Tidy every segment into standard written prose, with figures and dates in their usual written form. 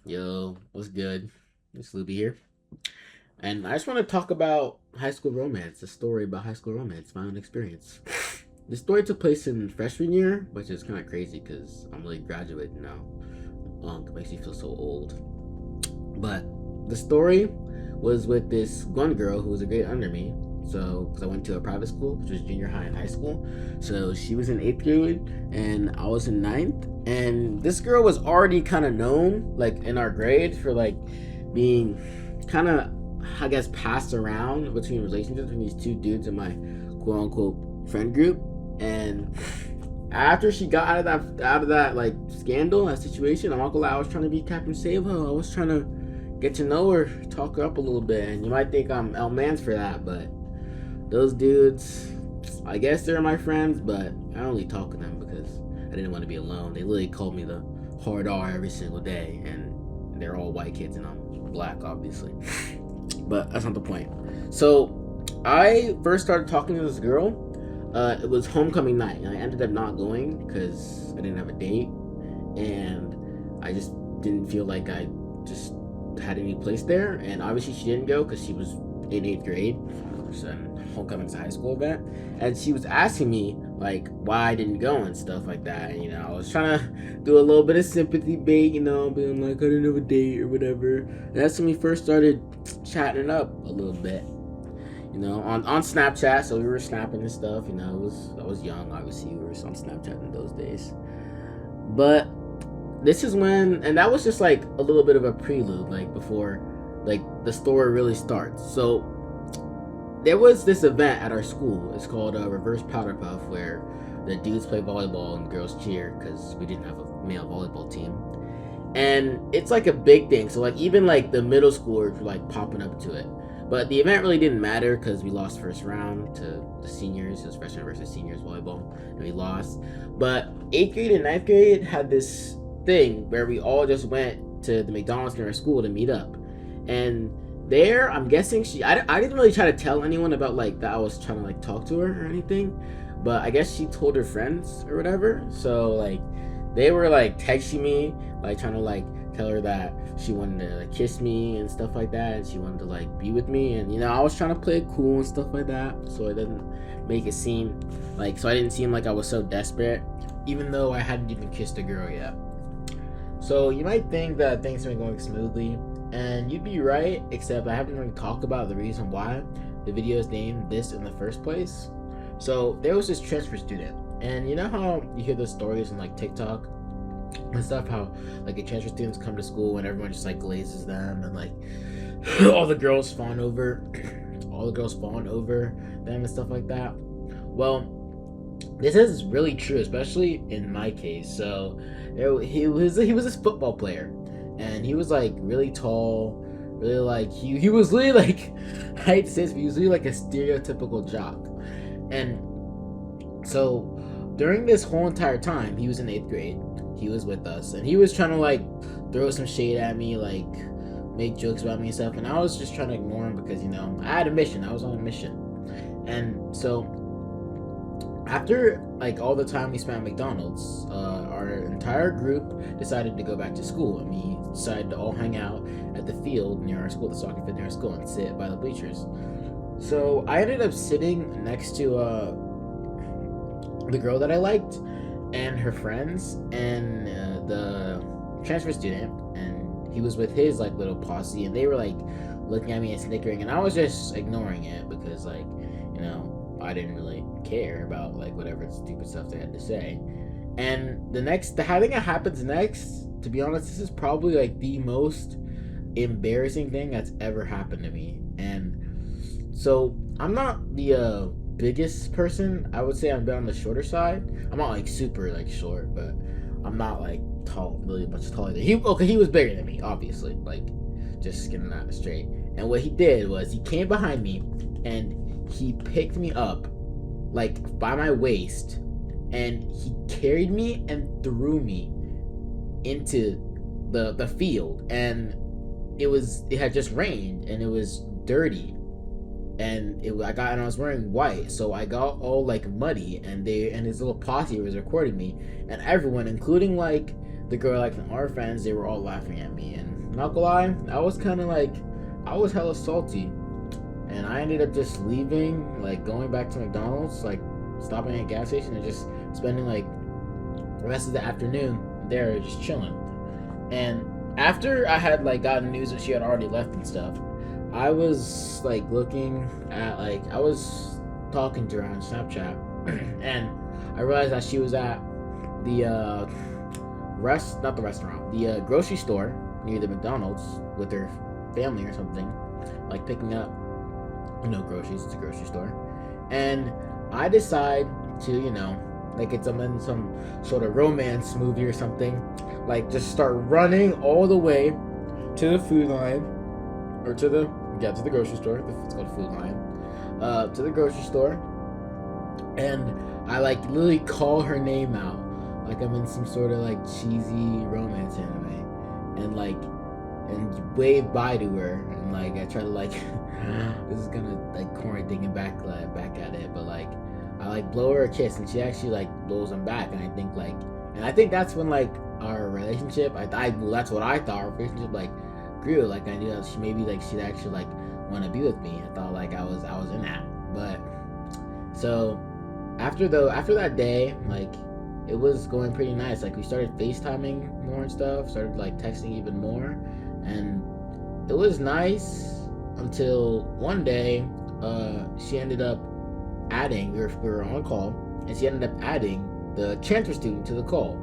Yo, what's good? It's Luby here. And I just want to talk about high school romance, a story about high school romance, my own experience. The story took place in freshman year, which is kind of crazy because I'm really graduating now. It makes me feel so old. But the story was with this one girl who was a grade under me. So, because I went to a private school, which was junior high and high school. So, she was in eighth grade and I was in ninth. And this girl was already kind of known, like in our grade, for like being kind of, I guess, passed around between relationships between these two dudes in my quote unquote friend group. And after she got out of that like scandal, that situation, I'm not gonna lie, I was trying to be Captain Save Her. I was trying to get to know her, talk her up a little bit, and you might think I'm L Mans for that, but those dudes, I guess they're my friends, but I only talk to them because I didn't want to be alone. They literally called me the hard R every single day, and they're all white kids, and I'm black, obviously. But that's not the point. So I first started talking to this girl. It was homecoming night, and I ended up not going because I didn't have a date, and I just didn't feel like I just had any place there. And obviously, she didn't go because she was in eighth grade, so homecoming's a high school event, and she was asking me like why I didn't go and stuff like that. And, I was trying to do a little bit of sympathy bait, being like I didn't have a date or whatever. And that's when we first started chatting it up a little bit. On Snapchat, so we were snapping and stuff. I was young, obviously. We were on Snapchat in those days. But this is when, and that was just like a little bit of a prelude, like before, like the story really starts. So there was this event at our school. It's called Reverse Powder Puff, where the dudes play volleyball and girls cheer because we didn't have a male volleyball team. And it's like a big thing. So like even like the middle schoolers were like popping up to it. But the event really didn't matter because we lost first round to the seniors. It was freshmen versus seniors volleyball, and we lost. But eighth grade and ninth grade had this thing where we all just went to the McDonald's near our school to meet up. And there, I'm guessing I didn't really try to tell anyone about like that I was trying to like talk to her or anything. But I guess she told her friends or whatever. So like they were like texting me, like trying to like tell her that she wanted to like, kiss me and stuff like that, and she wanted to like be with me. And I was trying to play it cool and stuff like that, so it didn't make it seem like, so I didn't seem like I was so desperate, even though I hadn't even kissed a girl yet. So you might think that things are going smoothly, and you'd be right, except I haven't really talked about the reason why the video is named this in the first place. So there was this transfer student, and you know how you hear those stories on like TikTok and stuff, how like the transfer students come to school and everyone just like glazes them, and like all the girls fawn over them and stuff like that. Well, this is really true, especially in my case. So he was this football player, and he was like really tall, really like he was really like I hate to say this, but he was really like a stereotypical jock. And so during this whole entire time, he was in eighth grade. He was with us, and he was trying to like throw some shade at me, like make jokes about me and stuff. And I was just trying to ignore him because I had a mission. I was on a mission. And so after like all the time we spent at McDonald's, our entire group decided to go back to school, and we decided to all hang out at the field near our school, the soccer field near our school, and sit by the bleachers. So I ended up sitting next to the girl that I liked and her friends, and the transfer student, and he was with his like little posse, and they were like looking at me and snickering, and I was just ignoring it because like I didn't really care about like whatever stupid stuff they had to say. And the thing that happens next, to be honest, this is probably like the most embarrassing thing that's ever happened to me. And so I'm not the biggest person. I would say I'm a bit on the shorter side. I'm not like super like short, but I'm not like tall, really much taller than he was bigger than me, obviously, like just getting that straight. And what he did was he came behind me and he picked me up like by my waist, and he carried me and threw me into the field. And it had just rained and it was dirty, and I was wearing white, so I got all like muddy, and his little posse was recording me, and everyone, including like the girl like our friends, they were all laughing at me, and not gonna lie, I was kind of like, I was hella salty, and I ended up just leaving, like going back to McDonald's, like stopping at a gas station and just spending like the rest of the afternoon there just chilling. And after I had like gotten news that she had already left and stuff, I was like looking at, like, I was talking to her on Snapchat and I realized that she was at the the grocery store near the McDonald's with her family or something, like picking up, groceries. It's a grocery store. And I decide to, like it's in some sort of romance movie or something, like just start running all the way to the food line, or to the grocery store. It's called food line. To the grocery store, and I like literally call her name out, like I'm in some sort of like cheesy romance anime, and wave bye to her, and like I try to like this is gonna like corny thinking back at it, but like I like blow her a kiss, and she actually like blows him back, and I think that's when like our relationship, well, that's what I thought, our relationship like grew. Like I knew that she'd actually like want to be with me. I thought like I was in that. But so after that day, like it was going pretty nice. Like we started FaceTiming more and stuff, started like texting even more, and it was nice until one day she ended up adding, we were on call, and she ended up adding the transfer student to the call.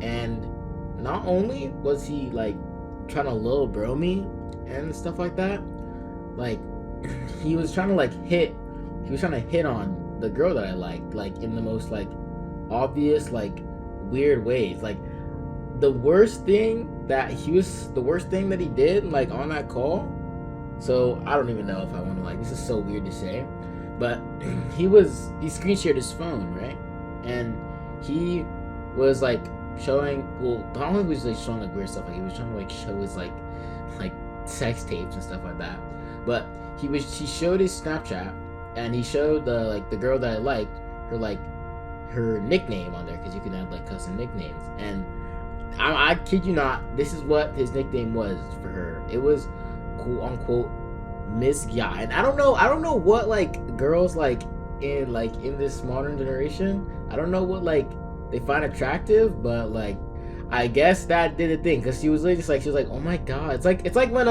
And not only was he like trying to little bro me and stuff like that, like he was trying to hit on the girl that I liked, like in the most like obvious, like weird ways. Like the worst thing that he did like on that call, so I don't even know if I want to, like, this is so weird to say, but he screen shared his phone, right? And he was like showing, well, not only was he like showing like weird stuff, like he was trying to like show his like sex tapes and stuff like that, but he showed his Snapchat, and he showed the girl that I liked, her nickname on there, because you can have like custom nicknames. And I kid you not, this is what his nickname was for her. It was quote unquote Miss Guy. And I don't know what like girls like in this modern generation, I don't know what like they find attractive, but like I guess that did a thing, because she was like, oh my god, it's like when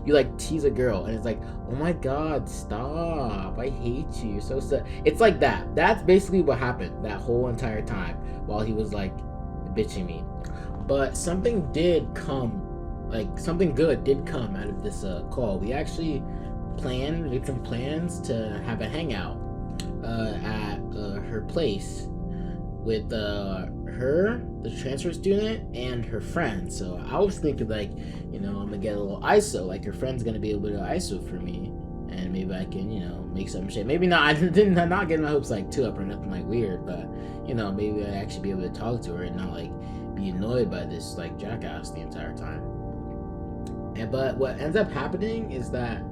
you like tease a girl and it's like, oh my god, stop, I hate you, you're so sad. It's like that's basically what happened that whole entire time while he was like bitching me. But something good did come out of this call. We actually made some plans to have a hangout at her place with her, the transfer student, and her friend. So I was thinking like, I'm gonna get a little ISO, like her friend's gonna be able to ISO for me, and maybe I can, make some shit. Maybe not, I'm not getting my hopes like too up or nothing like weird, but maybe I actually be able to talk to her and not like be annoyed by this like jackass the entire time. But what ends up happening is that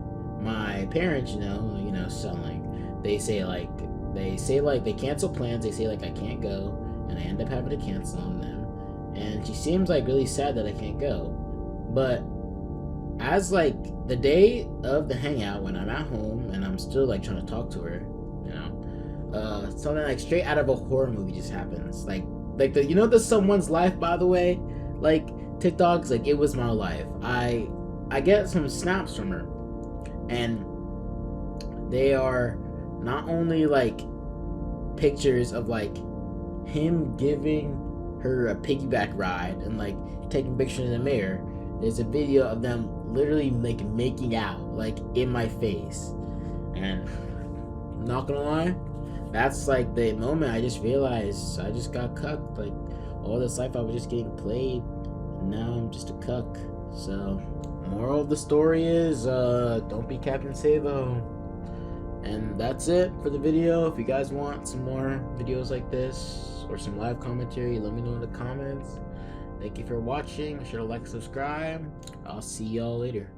my parents, selling, they say they cancel plans. They say like I can't go, and I end up having to cancel on them. And she seems like really sad that I can't go. But as like the day of the hangout, when I'm at home and I'm still like trying to talk to her, something like straight out of a horror movie just happens. Like the someone's life, by the way, like TikToks, like it was my life. I get some snaps from her, and they are not only like pictures of like him giving her a piggyback ride and like taking pictures in the mirror. There's a video of them literally like making out like in my face, and I'm not gonna lie, that's like the moment I just realized I just got cucked. Like all this life I was just getting played, and now I'm just a cuck. So moral of the story is don't be Captain Sabo. And that's it for the video. If you guys want some more videos like this or some live commentary, let me know in the comments. Thank you for watching. Be sure to like, subscribe. I'll see y'all later.